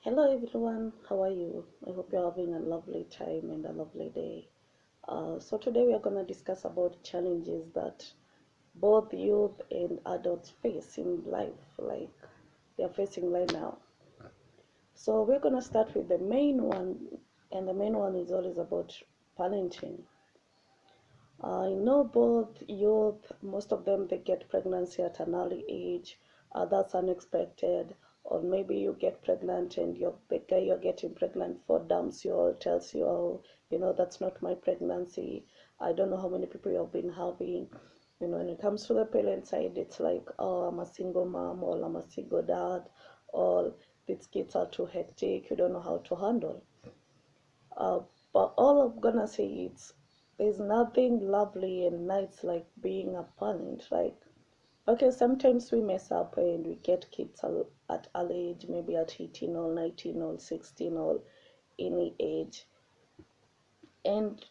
Hello everyone, how are you? I hope you're having a lovely time and a lovely day. So today we are going to discuss about challenges that both youth and adults face in life, like they're facing right now. So we're going to start with the main one, and the main one is always about parenting. I know both youth, most of them they get pregnancy at an early age, others unexpected, or maybe you get pregnant and the guy you're getting pregnant for dumps you or tells you, oh, that's not my pregnancy. I don't know how many people you've been having. When it comes to the parent side, it's like, oh, I'm a single mom, or I'm a single dad, or these kids are too hectic, you don't know how to handle. Uh, but all I'm gonna say is there's nothing lovely and nice like being a parent. Like, okay, sometimes we mess up and we get kids at early age, maybe at 18 or 19 or 16 or any age. And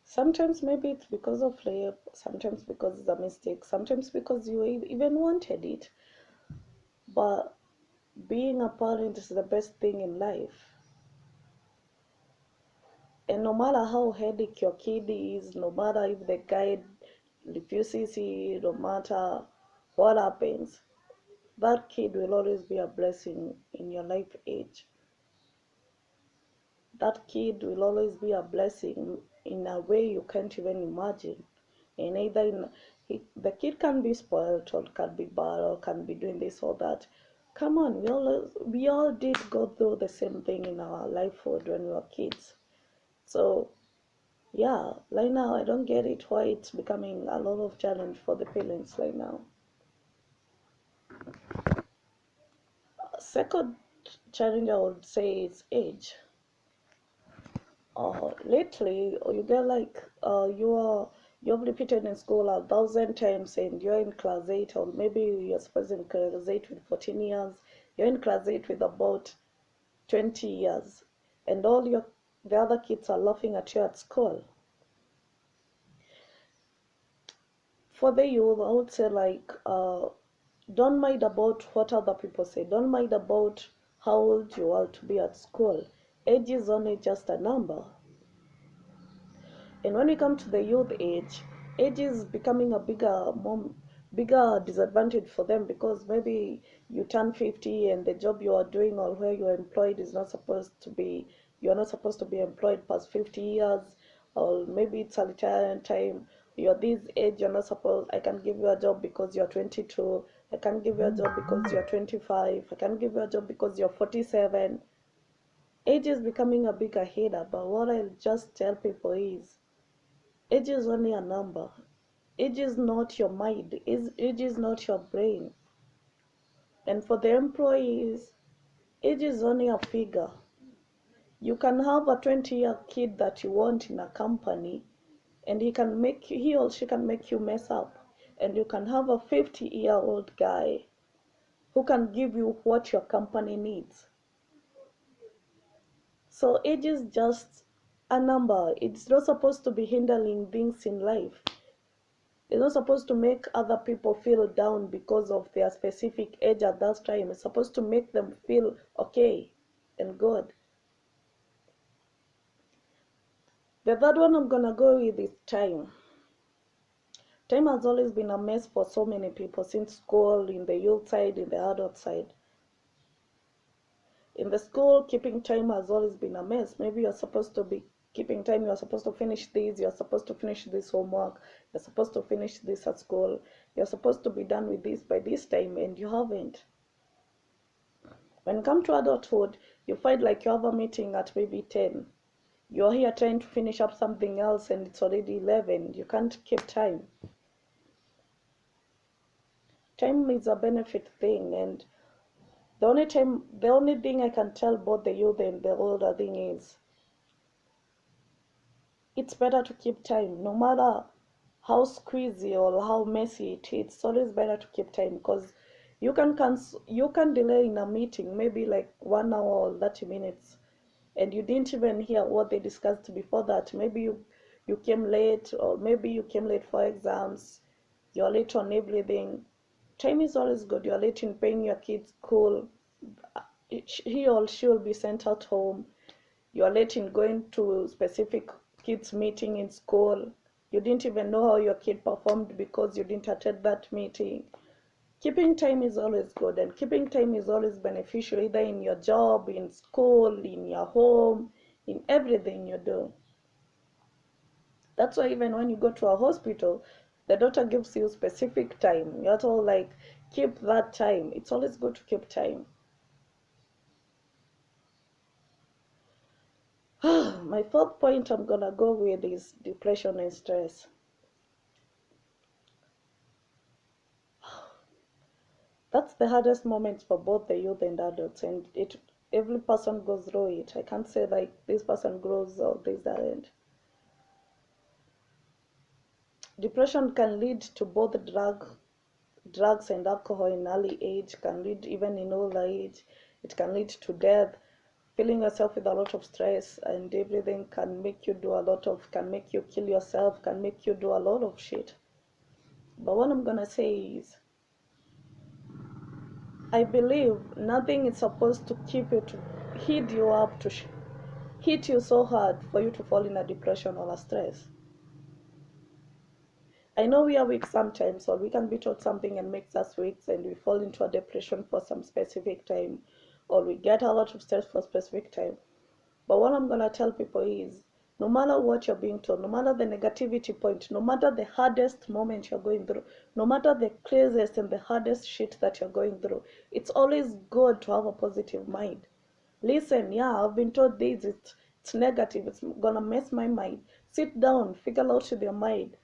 sometimes maybe it's because of rape, sometimes because it's a mistake, sometimes because you even wanted it. But being a parent is the best thing in life. And no matter how headache your kid is, no matter if the guy refuses it, no matter what happens, that kid will always be a blessing in your life age. That kid will always be a blessing in a way you can't even imagine. And either the kid can be spoiled or can be bad or can be doing this or that. Come on, we all did go through the same thing in our lifehood when we were kids. So yeah, right now I don't get it why it's becoming a lot of challenge for the parents right now. Second challenge I would say is age. Lately you get like you've repeated in school 1,000 times and you're in class 8, or maybe you're supposed in class 8 with 14 years, you're in class 8 with about 20 years, and the other kids are laughing at you at school. For the youth, I would say like don't mind about what other people say. Don't mind about how old you are to be at school. Age is only just a number. And when we come to the youth age is becoming a bigger disadvantage for them, because maybe you turn 50 and the job you are doing or where you are employed is not supposed to be, you're not supposed to be employed past 50 years, or maybe it's a retirement time. You're this age, you're not supposed, I can give you a job because you're 22, I can give you a job because you're 25, I can give you a job because you're 47. Age is becoming a bigger header, but what I'll just tell people is age is only a number. Age is not your mind. Age is not your brain. And for the employees, age is only a figure. You can have a 20-year kid that you want in a company, and he or she can make you mess up. And you can have a 50-year-old guy who can give you what your company needs. So age is just a number. It's not supposed to be hindering things in life. It's not supposed to make other people feel down because of their specific age at that time. It's supposed to make them feel okay and good. The third one I'm gonna go with is time. Time has always been a mess for so many people since school, in the youth side, in the adult side. In the school, keeping time has always been a mess. Maybe you're supposed to be keeping time, you're supposed to finish this, you're supposed to finish this homework, you're supposed to finish this at school, you're supposed to be done with this by this time, and you haven't. When you come to adulthood, you find like you have a meeting at maybe 10. You're here trying to finish up something else and it's already 11. You can't keep time. Time is a benefit thing, and the only thing I can tell both the youth and the older thing is it's better to keep time. No matter how squeezy or how messy it is, it's always better to keep time, because you can delay in a meeting maybe like 1 hour or 30 minutes, and you didn't even hear what they discussed before that. Maybe you came late, or maybe you came late for exams, you're late on everything. Time is always good. You're late in paying your kids school. he or she will be sent at home. You are late in going to specific kids meeting in school. You didn't even know how your kid performed because you didn't attend that meeting. Keeping time is always good, and keeping time is always beneficial, either in your job, in school, in your home, in everything you do. That's why even when you go to a hospital, the doctor gives you specific time. You're told like, keep that time. It's always good to keep time. My fourth point I'm gonna go with is depression and stress. That's the hardest moment for both the youth and adults, and every person goes through it. I can't say like this person grows or this doesn't. Depression can lead to both drugs and alcohol in early age, can lead even in older age. It can lead to death. Filling yourself with a lot of stress and everything can make you can make you kill yourself, can make you do a lot of shit. But what I'm gonna say is, I believe nothing is supposed to keep you to hit you up to hit you so hard for you to fall in a depression or a stress. I know we are weak sometimes, or we can be taught something and makes us weak, and we fall into a depression for some specific time, or we get a lot of stress for a specific time. But what I'm gonna tell people is, no matter what you're being told, no matter the negativity point, no matter the hardest moment you're going through, no matter the craziest and the hardest shit that you're going through, it's always good to have a positive mind. Listen, yeah, I've been told this, it's negative, it's gonna mess my mind. Sit down, figure out with your mind.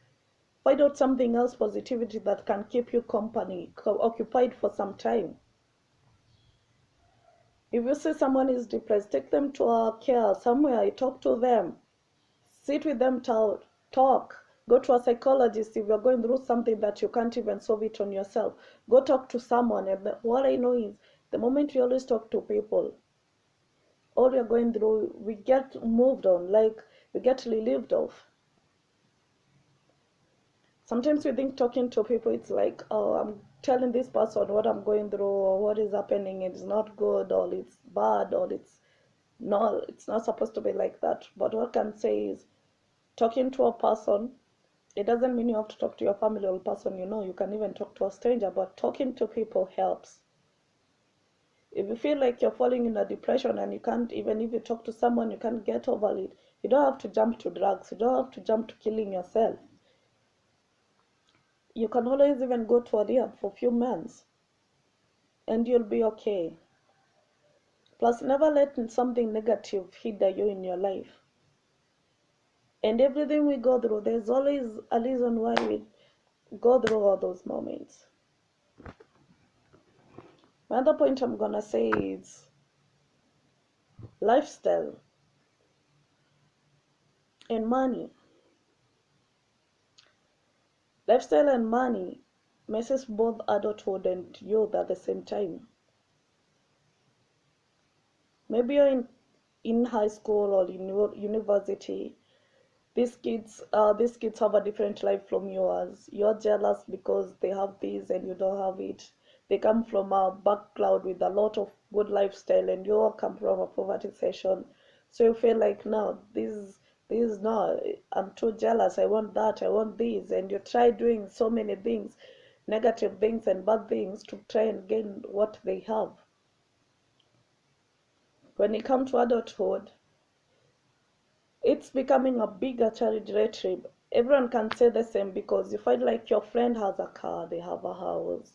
Find out something else positivity that can keep you company, occupied for some time. If you see someone is depressed, take them to a care somewhere, talk to them, sit with them, talk. Go to a psychologist if you're going through something that you can't even solve it on yourself. Go talk to someone. And what I know is, the moment we always talk to people, all we're going through, we get moved on, like we get relieved of. Sometimes we think talking to people, it's like, oh, I'm telling this person what I'm going through or what is happening. It's not good or it's bad or it's not supposed to be like that. But what I can say is, talking to a person, it doesn't mean you have to talk to your family or person you know. You can even talk to a stranger, but talking to people helps. If you feel like you're falling in a depression and you can't, even if you talk to someone, you can't get over it, you don't have to jump to drugs. You don't have to jump to killing yourself. You can always even go to a rehab for a few months and you'll be okay. Plus, never let something negative hinder you in your life. And everything we go through, there's always a reason why we go through all those moments. Another point I'm gonna say is lifestyle and money. Lifestyle and money messes both adulthood and youth at the same time. Maybe you're in high school or in university. These kids have a different life from yours. You're jealous because they have this and you don't have it. They come from a background with a lot of good lifestyle, and you all come from a poverty session. So you feel like, no, this is not. I'm too jealous. I want that. I want this, and you try doing so many things, negative things and bad things, to try and gain what they have. When it comes to adulthood, it's becoming a bigger charity trip. Everyone can say the same because you find like your friend has a car, they have a house.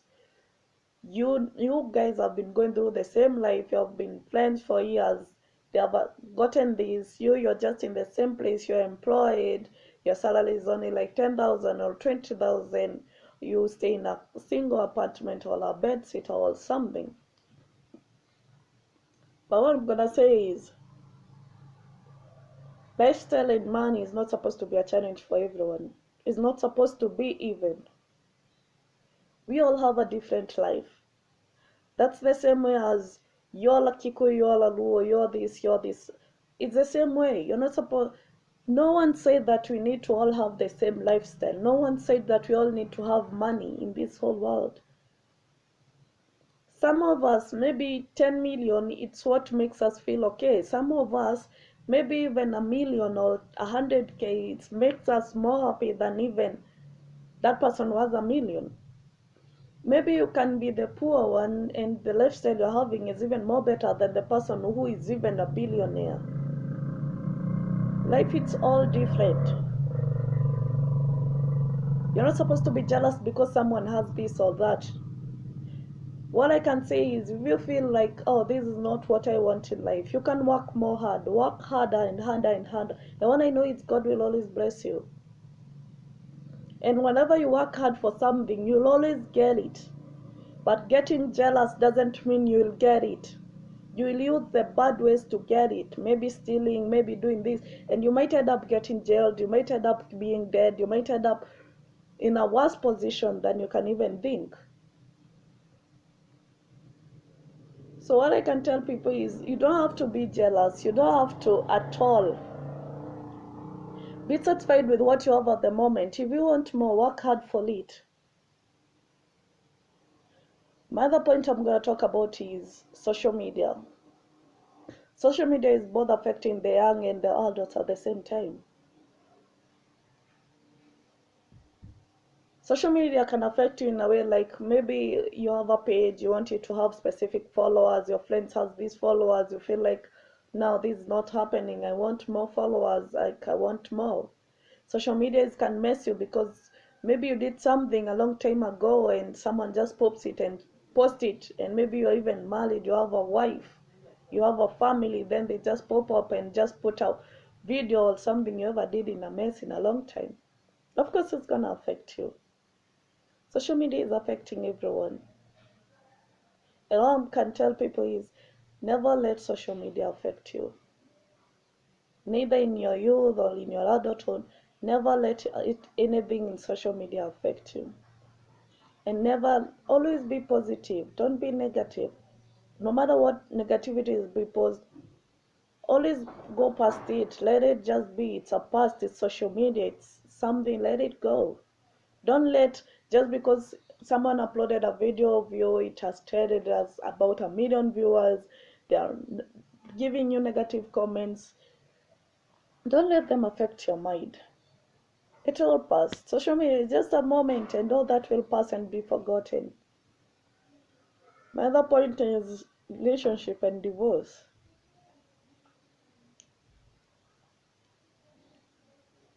You guys have been going through the same life. You have been friends for years. They have gotten this. You're just in the same place. You're employed. Your salary is only like 10,000 or 20,000. You stay in a single apartment or a bed sitter or something. But what I'm gonna say is, lifestyle and money is not supposed to be a challenge for everyone. It's not supposed to be even. We all have a different life. That's the same way as you're a Kikuyu, you're a Luo, you're this, you're this. It's the same way. You're not supposed. No one said that we need to all have the same lifestyle. No one said that we all need to have money in this whole world. Some of us, maybe 10 million, it's what makes us feel okay. Some of us, maybe even a million or 100K, it makes us more happy than even that person was a million. Maybe you can be the poor one and the lifestyle you're having is even more better than the person who is even a billionaire. Life, it's all different. You're not supposed to be jealous because someone has this or that. What I can say is, if you feel like, oh, this is not what I want in life, you can work more hard, work harder and harder and harder. And what I know is God will always bless you. And whenever you work hard for something, you'll always get it. But getting jealous doesn't mean you'll get it. You will use the bad ways to get it. Maybe stealing, maybe doing this. And you might end up getting jailed. You might end up being dead. You might end up in a worse position than you can even think. So what I can tell people is, you don't have to be jealous. You don't have to at all. Be satisfied with what you have at the moment. If you want more, work hard for it. My other point I'm going to talk about is social media. Social media is both affecting the young and the adults at the same time. Social media can affect you in a way like, maybe you have a page, you want it to have specific followers, your friends has these followers, you feel like, now this is not happening, I want more followers, like I want more. Social media can mess you because maybe you did something a long time ago and someone just pops it and post it, and maybe you're even married, you have a wife, you have a family, then they just pop up and just put out video or something you ever did in a mess in a long time. Of course it's gonna affect you. Social media is affecting everyone. And all I can tell people is, never let social media affect you. Neither in your youth or in your adulthood, never let anything in social media affect you. And never, always be positive. Don't be negative. No matter what negativity is being posted, always go past it. Let it just be. It's a past. It's social media. It's something. Let it go. Don't let, just because someone uploaded a video of you, it has traded as about 1 million viewers, they are giving you negative comments. Don't let them affect your mind. It will pass. Social media is just a moment and all that will pass and be forgotten. My other point is relationship and divorce.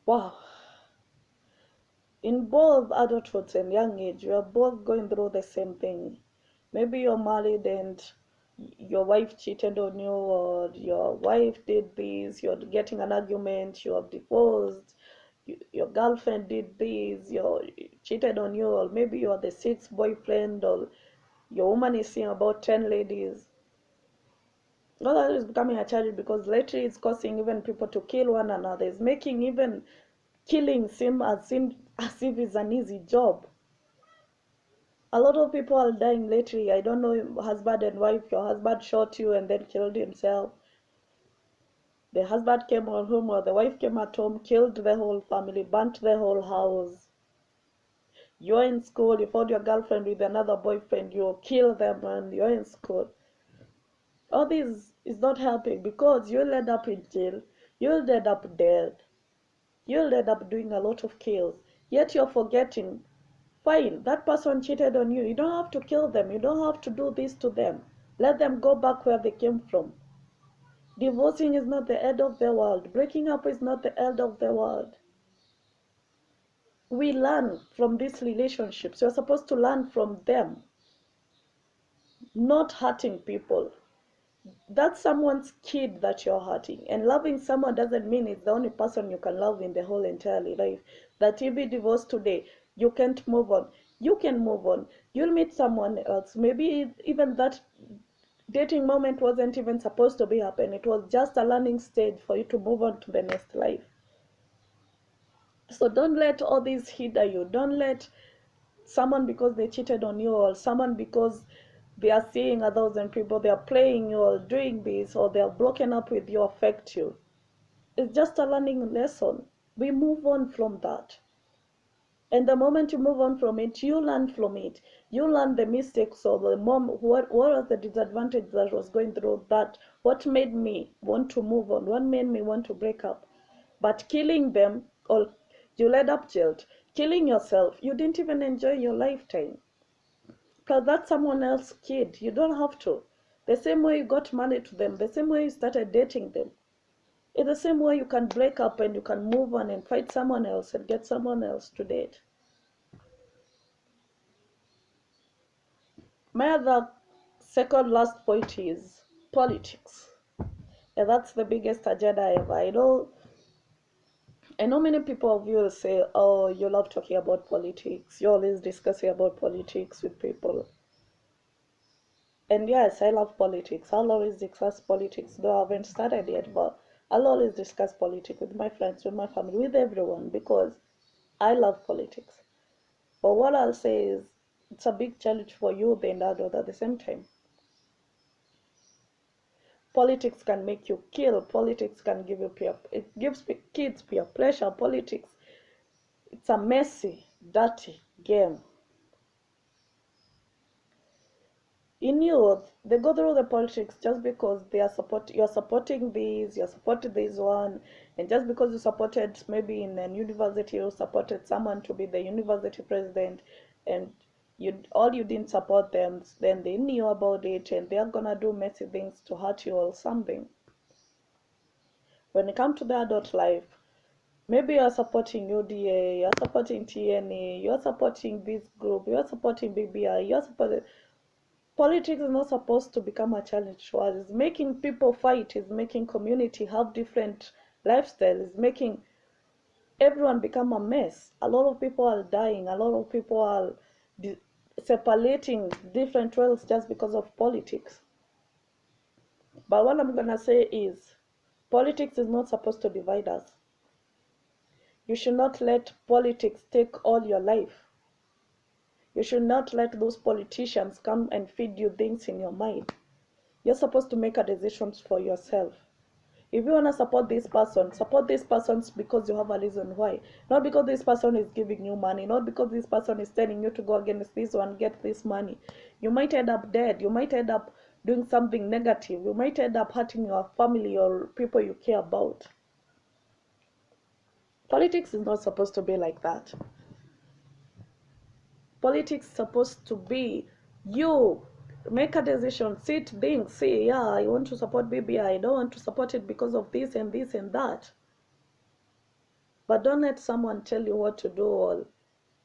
Wow. In both adulthood and young age, we are both going through the same thing. Maybe you're married and your wife cheated on you, or your wife did this, you're getting an argument, you are divorced, your girlfriend did this, you cheated on you, or maybe you're the sixth boyfriend, or your woman is seeing about 10 ladies. All that is becoming a challenge because lately it's causing even people to kill one another. It's making even killing seem as if it's an easy job. A lot of people are dying lately. I don't know, husband and wife, your husband shot you and then killed himself. The husband came home or the wife came at home, killed the whole family, burnt the whole house. You're in school, you found your girlfriend with another boyfriend, you kill them and you're in school. All this is not helping because you'll end up in jail, you'll end up dead, you'll end up doing a lot of kills. Yet you're forgetting, fine, that person cheated on you. You don't have to kill them. You don't have to do this to them. Let them go back where they came from. Divorcing is not the end of the world. Breaking up is not the end of the world. We learn from these relationships. You're supposed to learn from them, not hurting people. That's someone's kid that you're hurting. And loving someone doesn't mean it's the only person you can love in the whole entire life. That if you divorce today, you can't move on. You can move on. You'll meet someone else. Maybe even that dating moment wasn't even supposed to be happening. It was just a learning stage for you to move on to the next life. So don't let all this hinder you. Don't let someone because they cheated on you, or someone because they are seeing 1,000 people, they are playing you or doing this, or they are broken up with you, affect you. It's just a learning lesson. We move on from that. And the moment you move on from it, you learn from it. You learn the mistakes of the mom. What was the disadvantage that was going through that? What made me want to move on? What made me want to break up? But killing them, or you end up jailed. Killing yourself, you didn't even enjoy your lifetime. Because that's someone else's kid. You don't have to. The same way you got married to them, the same way you started dating them. In the same way you can break up and you can move on and find someone else and get someone else to date. My other second last point is politics. And that's the biggest agenda ever. I know many people of you will say, oh, you love talking about politics. You're always discussing about politics with people. And yes, I love politics. I'll always discuss politics, though I haven't started yet, but I'll always discuss politics with my friends, with my family, with everyone, because I love politics. But what I'll say is it's a big challenge for youth and adults at the same time. Politics can make you kill. Politics can give you it gives kids peer pressure. Politics, it's a messy, dirty game. In youth, they go through the politics just because you're supporting these, you're supporting this one, and just because you supported maybe in a university, you supported someone to be the university president, and you didn't support them, then they knew about it and they're gonna do messy things to hurt you or something. When it comes to the adult life, maybe you're supporting UDA, you're supporting TNA, you're supporting this group, you're supporting BBI, you're supporting. Politics is not supposed to become a challenge to us. It's making people fight, it's making community have different lifestyles, it's making everyone become a mess. A lot of people are dying, a lot of people are separating different worlds just because of politics. But what I'm gonna say is, politics is not supposed to divide us. You should not let politics take all your life. You should not let those politicians come and feed you things in your mind. You're supposed to make a decision for yourself. If you want to support this person because you have a reason why. Not because this person is giving you money, not because this person is telling you to go against this one, get this money. You might end up dead. You might end up doing something negative. You might end up hurting your family or people you care about. Politics is not supposed to be like that. Politics is supposed to be you make a decision, sit, think, say, yeah, I want to support BBI, I don't want to support it because of this and this and that. But don't let someone tell you what to do. Or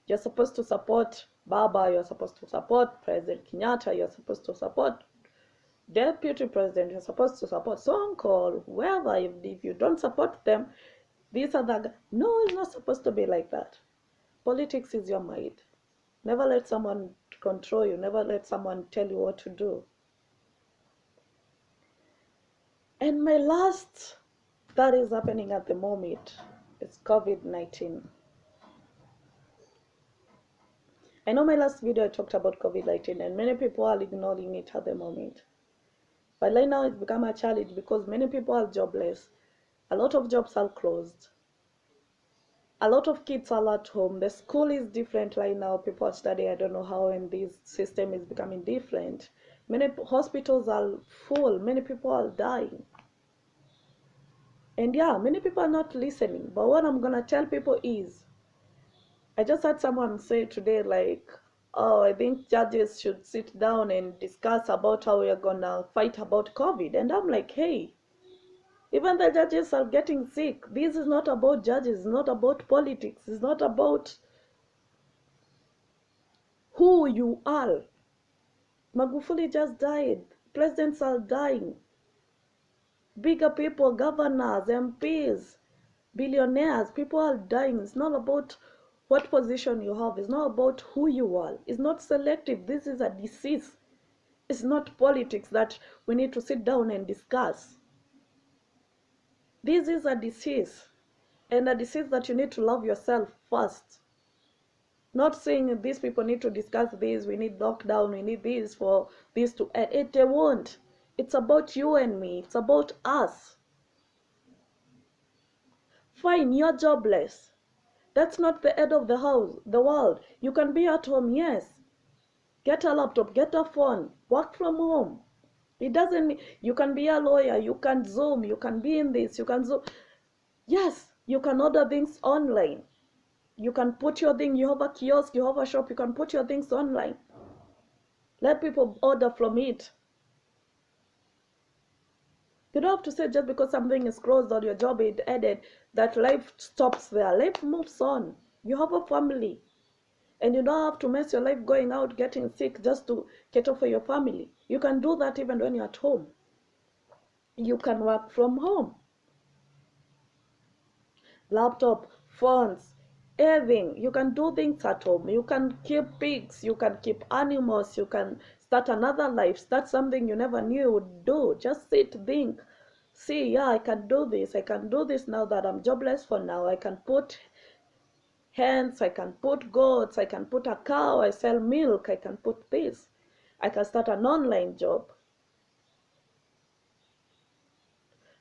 you're supposed to support Baba, you're supposed to support President Kenyatta, you're supposed to support Deputy President, you're supposed to support Sonko or whoever. If you don't support them, these are the... No, it's not supposed to be like that. Politics is your mind. Never let someone control you. Never let someone tell you what to do. And my last that is happening at the moment is COVID-19. I know my last video I talked about COVID-19 and many people are ignoring it at the moment. But right now it's become a challenge because many people are jobless. A lot of jobs are closed. A lot of kids are at home. The school is different right now. People are studying. I don't know how, and this system is becoming different. Many hospitals are full. Many people are dying. And yeah, many people are not listening. But what I'm going to tell people is, I just had someone say today, like, oh, I think judges should sit down and discuss about how we are going to fight about COVID. And I'm like, hey, even the judges are getting sick. This is not about judges. It's not about politics. It's not about who you are. Magufuli just died. Presidents are dying. Bigger people, governors, MPs, billionaires, people are dying. It's not about what position you have. It's not about who you are. It's not selective. This is a disease. It's not politics that we need to sit down and discuss. This is a disease, and a disease that you need to love yourself first. Not saying these people need to discuss this, we need lockdown, we need this for this to end. It won't. It's about you and me. It's about us. Fine, you're jobless. That's not the end of the world. You can be at home, yes. Get a laptop, get a phone, work from home. It doesn't mean you can be a lawyer, you can Zoom, you can be in this, you can Zoom. Yes, you can order things online. You can put your thing, you have a kiosk, you have a shop, you can put your things online. Let people order from it. You don't have to say just because something is closed or your job is ended that life stops there. Life moves on. You have a family. And you don't have to mess your life going out, getting sick just to cater for your family. You can do that even when you're at home. You can work from home. Laptop, phones, everything. You can do things at home. You can keep pigs, you can keep animals, you can start another life, start something you never knew you would do. Just sit, think, see, yeah, I can do this. I can do this now that I'm jobless for now. I can put hens, I can put goats, I can put a cow, I sell milk, I can put this. I can start an online job.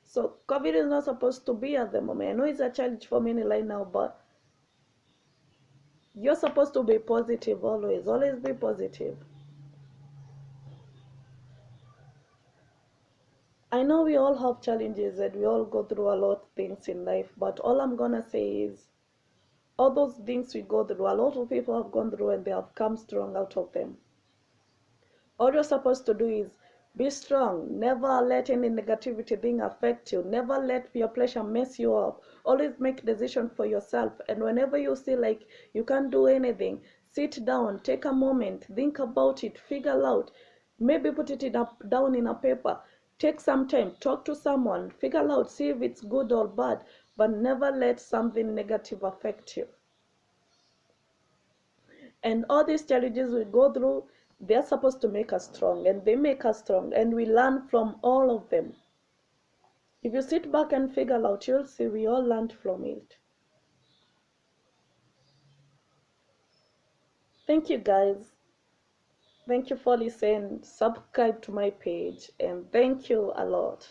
So COVID is not supposed to be at the moment. I know it's a challenge for many right now, but you're supposed to be positive always. Always be positive. I know we all have challenges and we all go through a lot of things in life, but all I'm gonna say is all those things we go through, a lot of people have gone through and they have come strong out of them. All you're supposed to do is be strong. Never let any negativity thing affect you. Never let your pleasure mess you up. Always make decision for yourself. And whenever you feel like you can't do anything, sit down, take a moment, think about it, figure out. Maybe put it down in a paper. Take some time, talk to someone, figure out, see if it's good or bad, but never let something negative affect you. And all these challenges we go through, they're supposed to make us strong, and they make us strong, and we learn from all of them. If you sit back and figure out, you'll see we all learned from it. Thank you, guys. Thank you for listening. Subscribe to my page, and thank you a lot.